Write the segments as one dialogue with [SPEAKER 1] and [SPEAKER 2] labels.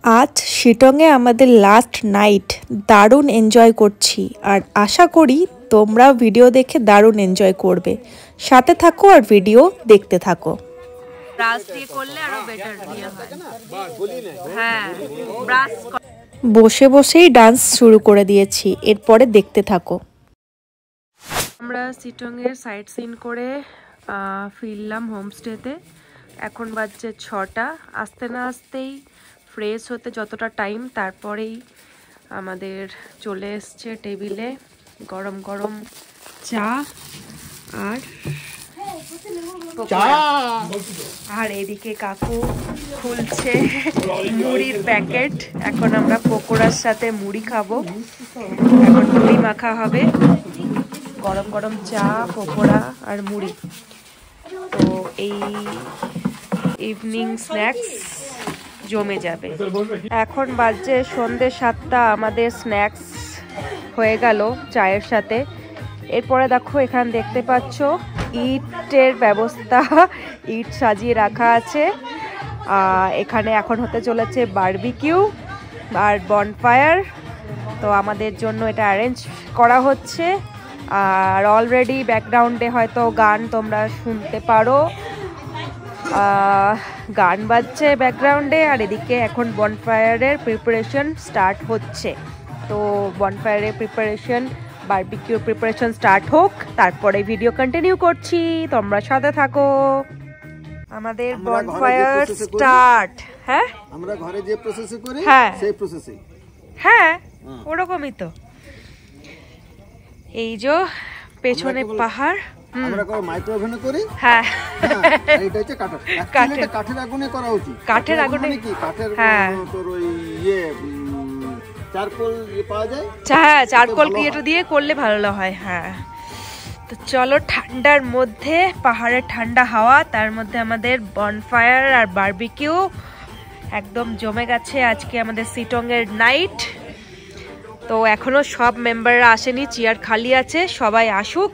[SPEAKER 1] আজ শিটংয়ে আমাদের last night দারুণ এনজয় করছি আর আশা করি তোমরা ভিডিও দেখে দারুণ এনজয় করবে। সাথে থাকো আর ভিডিও দেখতে থাকো।
[SPEAKER 2] ব্রাশ দিয়ে করলে আরো বেটার দিয়ে হয়। হ্যাঁ, ব্রাশ
[SPEAKER 1] বসে বসেই ডান্স শুরু করে দিয়েছি, এরপরে দেখতে থাকো।
[SPEAKER 2] আমরা শিটংয়ের সাইট সিন করে ফিরলাম হোমস্টেতে। এখন বাজছে 6টা। আসতে না আসতেই ফ্রেশ হতে যতটা টাইম, তারপরেই আমাদের চলে এসছে টেবিলে গরম গরম চা আর এদিকে কাকু খুলছে মুড়ির প্যাকেট। এখন আমরা পকোড়ার সাথে মুড়ি খাবো। এখন মুড়ি মাখা হবে, গরম গরম চা, পকোড়া আর মুড়ি। তো এই ইভিনিং স্ন্যাক্স জমে যাবে। এখন বাজছে সন্ধ্যে 7টা। আমাদের স্ন্যাক্স হয়ে গেল চায়ের সাথে। এরপরে দেখো এখানে দেখতে পাচ্ছ ইটের ব্যবস্থা, ইট সাজিয়ে রাখা আছে। এখানে এখন হতে চলেছে বারবিকিউ আর বনফায়ার। তো আমাদের জন্য এটা অ্যারেঞ্জ করা হচ্ছে। আর অলরেডি ব্যাকগ্রাউন্ডে হয়তো গান তোমরা শুনতে পারো, গান বাজছে ব্যাকগ্রাউন্ডে। আর এদিকে এখন বনফায়ারের প্রিপারেশন স্টার্ট হচ্ছে। তো বনফায়ারের প্রিপারেশন, বারবিকিউর প্রিপারেশন স্টার্ট হোক, তারপরে ভিডিও কন্টিনিউ করছি, তোমরা সাথে থাকো। আমাদের বনফায়ার স্টার্ট। হ্যাঁ,
[SPEAKER 3] আমরা ঘরে যে প্রসেসে করি সেই প্রসেসে।
[SPEAKER 2] হ্যাঁ, ওরকমই তো। এই যে পেছনে পাহাড়,
[SPEAKER 3] আমরা মাইক্রো ওভেনে করি।
[SPEAKER 2] হ্যাঁ,
[SPEAKER 3] এটা হচ্ছে কাঠের আগুনে করা উচিত।
[SPEAKER 2] কাঠের আগুনে
[SPEAKER 3] কি কাঠের তোর ওই চারকোল পাওয়া যায়।
[SPEAKER 2] হ্যাঁ, চারকোল দিয়ে করলে ভালো হয়। হ্যাঁ, তো চলো, ঠান্ডার মধ্যে পাহাড়ের ঠান্ডা হাওয়া, তার মধ্যে আমাদের বনফায়ার আর বারবিকিউ একদম জমে গেছে। আজকে আমাদের শিটংয়ের নাইট। তো এখনো সব মেম্বাররা আসেনি, চেয়ার খালি আছে, সবাই আসুক।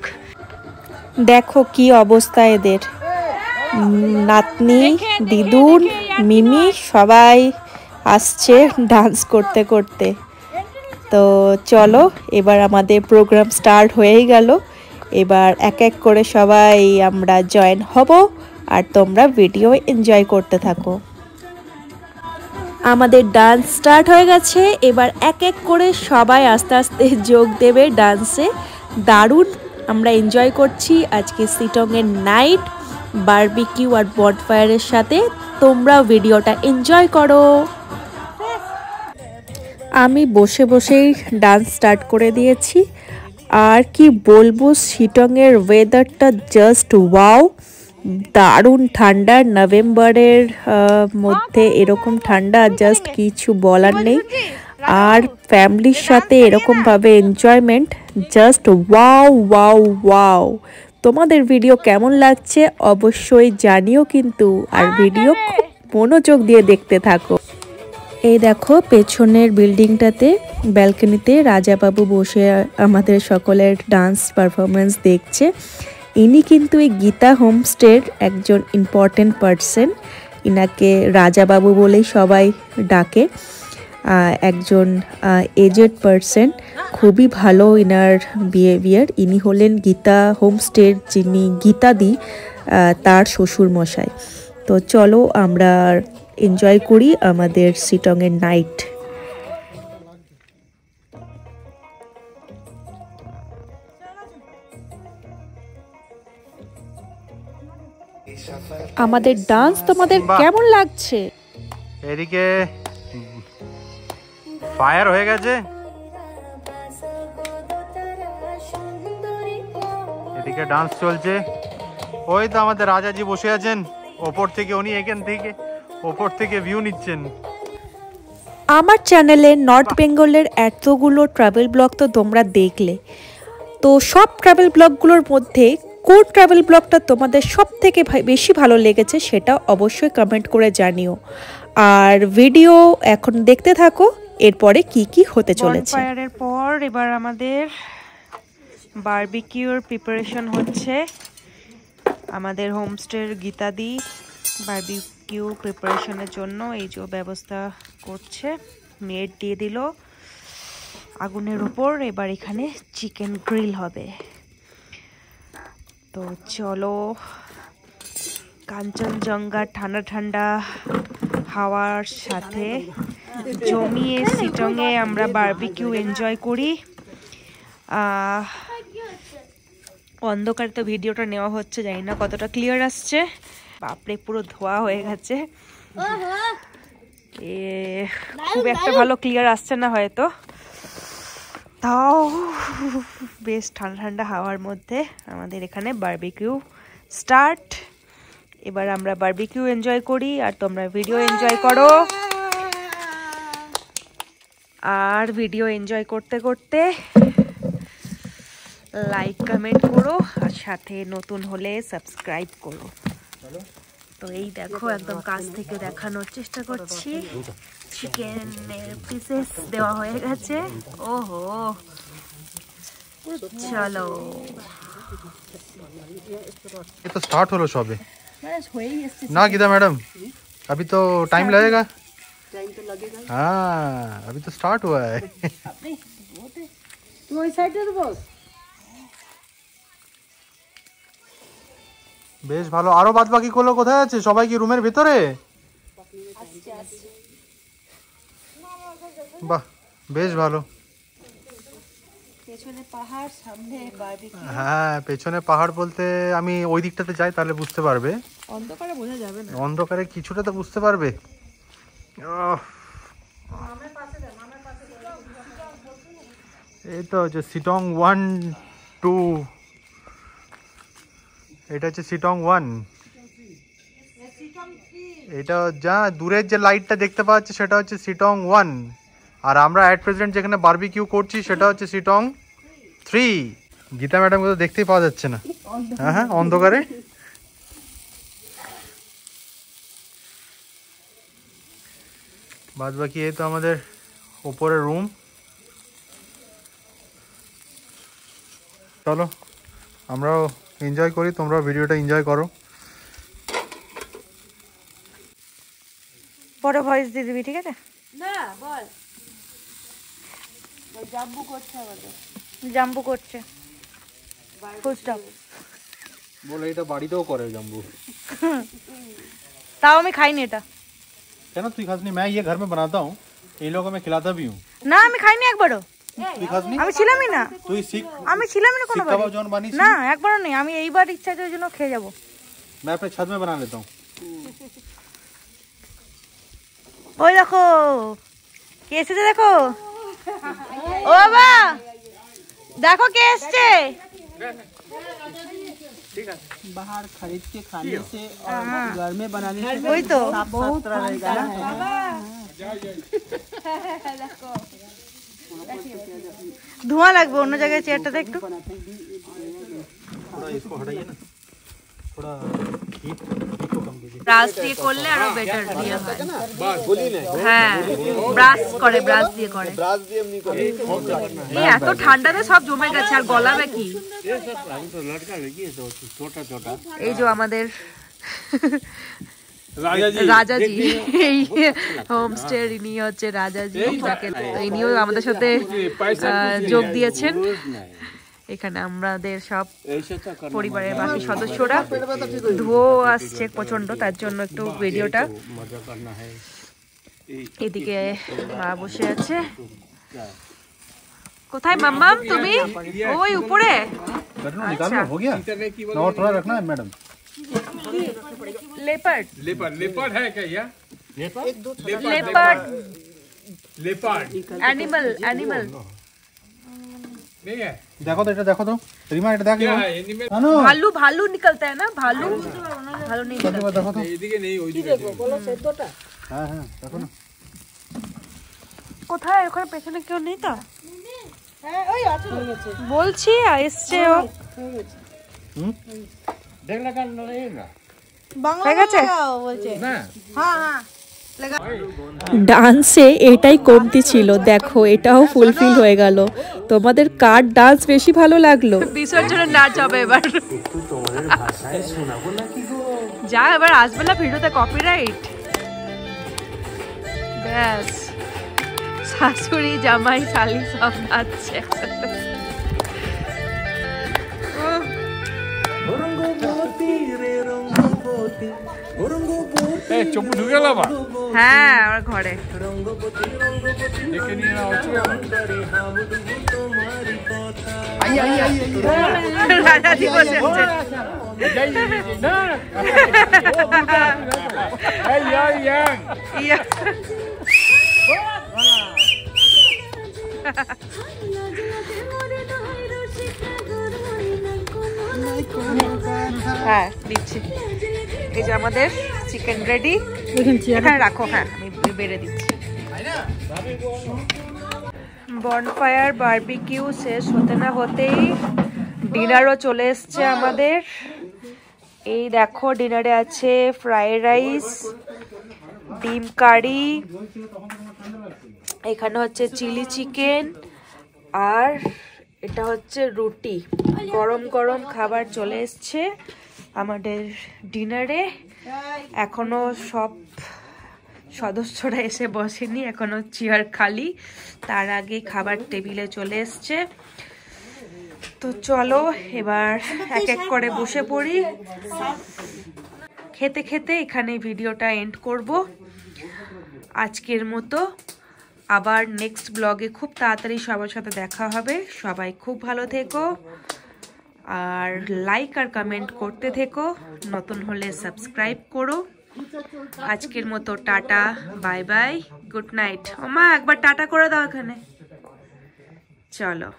[SPEAKER 1] দেখো কি অবস্থা এদের, নাতনি, দিদুন, মিমি সবাই আসছে ডান্স করতে করতে। তো চলো, এবার আমাদের প্রোগ্রাম স্টার্ট হয়েই গেল। এবার এক এক করে সবাই আমরা জয়েন হব আর তোমরা ভিডিও এনজয় করতে থাকো। আমাদের ডান্স স্টার্ট হয়ে গেছে। এবার এক এক করে সবাই আস্তে আস্তে যোগ দেবে ডান্সে। দারুণ আমরা এনজয় করছি আজকে শিটংয়ের নাইট বারবিকিউ আর বনফায়ারের সাথে। তোমরাও ভিডিওটা এনজয় করো। আমি বসে বসেই ডান্স স্টার্ট করে দিয়েছি। আর কি বলবো, শিটংয়ের ওয়েদারটা জাস্ট ওয়াও, দারুণ ঠান্ডা। নভেম্বরের মধ্যে এরকম ঠান্ডা জাস্ট কিছু বলার নেই। আর ফ্যামিলির সাথে এরকমভাবে enjoyment just wow wow wow. তোমাদের ভিডিও কেমন লাগছে অবশ্যই জানিও কিন্তু, আর ভিডিও খুব মনোযোগ দিয়ে দেখতে থাকো। এই দেখো পেছনের বিল্ডিংটাতে ব্যালকনিতে রাজাবাবু বসে আমাদের সকলের ডান্স পারফরমেন্স দেখছে। ইনি কিন্তু এই গীতা হোমস্টের একজন ইম্পর্টেন্ট পার্সন। ইনাকে রাজাবাবু বলেই সবাই ডাকে। একজন এজেড পার্সন, খুবই ভালো ইনার বিহেভিয়ার। ইনি হলেন গীতা হোমস্টের যিনি গীতাদি, তার শ্বশুর মশাই। তো চলো আমরা এনজয় করি আমাদের শিটংয়ের নাইট। আমাদের ডান্স তোমাদের কেমন লাগছে?
[SPEAKER 4] এদিকে ফায়ার হয়ে গেছে, এদিকে ডান্স চলছে। ওই তো আমাদের রাজাজি বসে আছেন ওপর থেকে, উনি এখান থেকে ওপর থেকে ভিউ নিচ্ছেন।
[SPEAKER 1] আমার চ্যানেলে নর্থ বেঙ্গলের এতগুলো ট্রাভেল ব্লগ তো তোমরা দেখলে। তো সব ট্রাভেল ব্লগগুলোর মধ্যে কোন ট্রাভেল ব্লগটা তোমাদের সব থেকে বেশি ভালো লেগেছে সেটা অবশ্যই কমেন্ট করে জানিও। আর ভিডিও এখন দেখতে থাকো, এরপরে কি কি হতে চলেছে।
[SPEAKER 2] বনফায়ারের পর এবার আমাদের বারবিকিউর প্রিপারেশন হচ্ছে। আমাদের হোমস্টের গীতাদি বারবিকিউ বারবিকিউ প্রিপারেশনের জন্য এই যে ব্যবস্থা করছে, নেট দিয়ে দিল আগুনের উপর। এবার এখানে চিকেন গ্রিল হবে। তো চলো, কাঞ্চনজঙ্ঘা ঠান্ডা ঠান্ডা হাওয়ার সাথে জমিয়ে শিটংয়ে আমরা বারবিকিউ এনজয় করি। অন্ধকারে তো ভিডিওটা নেওয়া হচ্ছে, জানি না কতটা ক্লিয়ার আসছে। বাপরে, পুরো ধোয়া হয়ে গেছে, খুব একটা ভালো ক্লিয়ার আসছে না হয়তো, তাও বেশ ঠান্ডা ঠান্ডা হাওয়ার মধ্যে আমাদের এখানে বারবিকিউ স্টার্ট। এবার আমরা বারবিকিউ এনজয় করি আর তোমরা ভিডিও এনজয় করো। আর ভিডিও এনজয় করতে করতে লাইক কমেন্ট করো আর সাথে নতুন হলে সাবস্ক্রাইব করো। তো এই দেখো, একদম কাছ থেকে দেখানোর চেষ্টা করছি। চিকেনের পিসেস দেওয়া হয়ে গেছে। ওহো, চলো,
[SPEAKER 4] ये तो स्टार्ट हो लो शॉबे ना गीता मैडम, अभी तो टाइम लगेगा। हाँ, अभी तो स्टार्ट हुआ है। বেশ ভালো। আরো বাদ বাকি গুলো কোথায় আছে? সবাই কি রুমের ভিতরে? বাহ, বেশ ভালো।
[SPEAKER 2] পেছনে পাহাড়, সামনে বারবিকিউ।
[SPEAKER 4] হ্যাঁ, পেছনে পাহাড় বলতে আমি ওই দিকটাতে যাই, তাহলে বুঝতে পারবে।
[SPEAKER 2] অন্ধকারে বোঝা যাবে না।
[SPEAKER 4] অন্ধকারে কিছুটা তো বুঝতে পারবে। এই তো হচ্ছে শিটং 1, 2, এটা হচ্ছে শিটং 1। এটা যা দূরের যে লাইটটা দেখতে পাওয়া যাচ্ছে সেটা হচ্ছে শিটং 1, আর আমরা অ্যাট প্রেজেন্ট যেখানে বারবিকিউ করছি সেটা হচ্ছে শিটং 3। গীতা ম্যাডামকে তো দেখতেই পাওয়া যাচ্ছে না। হ্যাঁ হ্যাঁ, অন্ধকারে। বাদ বাকি এই তো আমাদের ওপরের রুম। চলো আমরাও এনজয় করি, তোমরাও ভিডিওটা এনজয় করো।
[SPEAKER 2] বড় ভয়েস দিয়ে দিবি, ঠিক আছে?
[SPEAKER 1] না বল, জাম্বু করছে আমাদের,
[SPEAKER 2] জাম্বু করছে, ফুল স্টপ।
[SPEAKER 4] বলে এটা বাড়িতেও করে জাম্বু।
[SPEAKER 2] তাও আমি খাইনি এটা।
[SPEAKER 4] কেন তুই খাসনি? मैं ये घर में बनाता हूँ, इन लोगों को मैं खिलाता भी हूँ।
[SPEAKER 2] না, আমি খাইনি একবারও।
[SPEAKER 4] তুই খাসনি?
[SPEAKER 2] আমি ছিলামই না।
[SPEAKER 4] তুই শিখ,
[SPEAKER 2] আমি ছিলামই না কোনো
[SPEAKER 4] কাবাব যখন বানিয়েছি
[SPEAKER 2] না, একবারও নেই। আমি এইবার ইচ্ছা আছে ওই জন্য খেয়ে যাবো।
[SPEAKER 4] मैं अपने छत में बना लेता हूँ।
[SPEAKER 2] ওই দেখো কে এসেছে, দেখো। ও বাবা, দেখো কে এসছে।
[SPEAKER 3] बाहर खरीद के खाने से और घर में बनाने से
[SPEAKER 2] ওই তো
[SPEAKER 3] बहुत रहेगा ना।
[SPEAKER 2] ধোঁয়া লাগবে অন্য জায়গায় চেয়ারটাতে একটু।
[SPEAKER 4] थोड़ा इसको हटाइए ना, थोड़ा हीट को कम कीजिए।
[SPEAKER 2] ব্রাশ দিয়ে করলে আরো বেটার দিয়ে হয়। হ্যাঁ, ব্রাশ করে, ব্রাশ দিয়ে করে। এই এত ঠান্ডাতে সব জমে গেছে, আর গলাবে কি? এই যে আমাদের রাজাজি, এই হোমস্টে ইনি হচ্ছে রাজাজি, যাকে ইনিও আমাদের সাথে যোগ দিয়েছেন। এখানে আমাদের সব পরিবারের বাকি সদস্যরা। ধোঁয়া আসছে প্রচন্ড, তার জন্য একটু ভিডিওটা। এদিকে মা বসে আছে। কোথায় মাম্মাম তুমি? ওই উপরে।
[SPEAKER 4] हो गया और थोड़ा रखना है मैडम।
[SPEAKER 2] लेपर्ड,
[SPEAKER 5] लेपर्ड है क्या यह?
[SPEAKER 2] Leopard
[SPEAKER 5] leopard
[SPEAKER 2] animal, animal.
[SPEAKER 5] नहीं है?
[SPEAKER 4] देखो तो এটা দেখো তো রিমা, এটা দেখ।
[SPEAKER 5] क्या है एनिमल?
[SPEAKER 2] भालू, भालू निकलता है ना, भालू। भालू नहीं निकलता।
[SPEAKER 4] দেখো তো।
[SPEAKER 5] এদিকে নেই, ওইদিকে নেই।
[SPEAKER 4] হ্যাঁ হ্যাঁ, দেখো না।
[SPEAKER 2] কোথায়? ওখানে পেছনে কেউ নেই তো? বলছি এসছে ও।
[SPEAKER 5] देखना का रहेगा
[SPEAKER 2] হয়ে গেছে।
[SPEAKER 5] ना।
[SPEAKER 1] ডান্সে এটাই কমতি ছিল, দেখো এটাও ফুলফিল হয়ে গেল। তোমাদের কার ডান্স বেশি ভালো লাগলো?
[SPEAKER 2] বিসর্জনের নাচ হবে এবার। যা এবার আসবে না ভিডিওতে কপিরাইট। ব্যাস শাশুড়ি জামাই শালি সব নাচছে একসাথে।
[SPEAKER 5] চপ্পু ঢুকে গেল আবার।
[SPEAKER 2] হ্যাঁ আমার ঘরে
[SPEAKER 5] দেখে নিয়ে না হচ্ছে
[SPEAKER 2] রাজাজি বসে আছে। ইয়া। হ্যাঁ দিচ্ছি। এই যে আমাদের চিকেন রেডি, এখানে রাখো। হ্যাঁ আমি বেড়ে দিচ্ছি। বনফায়ার বারবিকিউ শেষ হতে না হতেই ডিনারও চলে এসছে আমাদের। এই দেখো ডিনারে আছে ফ্রাইড রাইস, ডিম কারি, এখানে হচ্ছে চিলি চিকেন, আর এটা হচ্ছে রুটি। গরম গরম খাবার চলে এসছে আমাদের ডিনারে। এখনো সব সদস্যরা এসে বসেনি, এখনো চেয়ার খালি। তার আগে খাবার টেবিলে চলে এসছে। তো চলো এবার এক এক করে বসে পড়ি। খেতে খেতে এখানে ভিডিওটা এন্ড করব আজকের মতো। আবার নেক্সট ব্লগে খুব তাড়াতাড়ি সবার সাথে দেখা হবে। সবাই খুব ভালো থেকো, আর লাইক আর কমেন্ট করতে থেকো। নতুন হলে সাবস্ক্রাইব করো। আজকের মতো tata, bye bye, good night. ওমা একবার টাটা করে দাও এখানে। চলো।